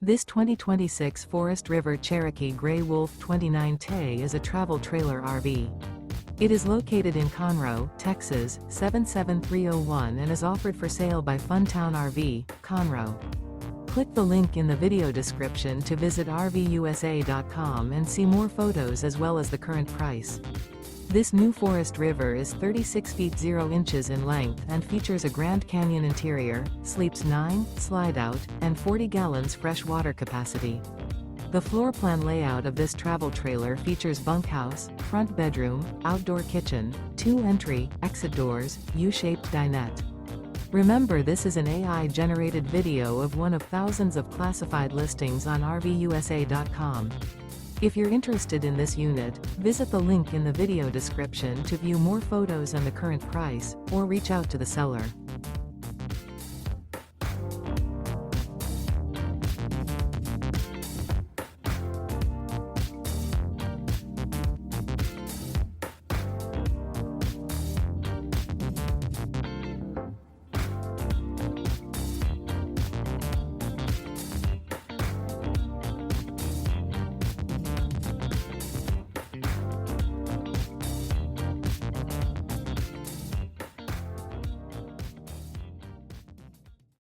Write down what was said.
This 2026 Forest River Cherokee Grey Wolf 29T is a travel trailer RV. It is located in Conroe, Texas, 77301 and is offered for sale by Funtown RV, Conroe. Click the link in the video description to visit RVUSA.com and see more photos as well as the current price. This new Forest River is 36 feet 0 inches in length and features a Grand Canyon interior, sleeps 9, slide-out, and 40 gallons fresh water capacity. The floor plan layout of this travel trailer features bunkhouse, front bedroom, outdoor kitchen, 2 entry, exit doors, U-shaped dinette. Remember, this is an AI-generated video of one of thousands of classified listings on RVUSA.com. If you're interested in this unit, visit the link in the video description to view more photos and the current price, or reach out to the seller.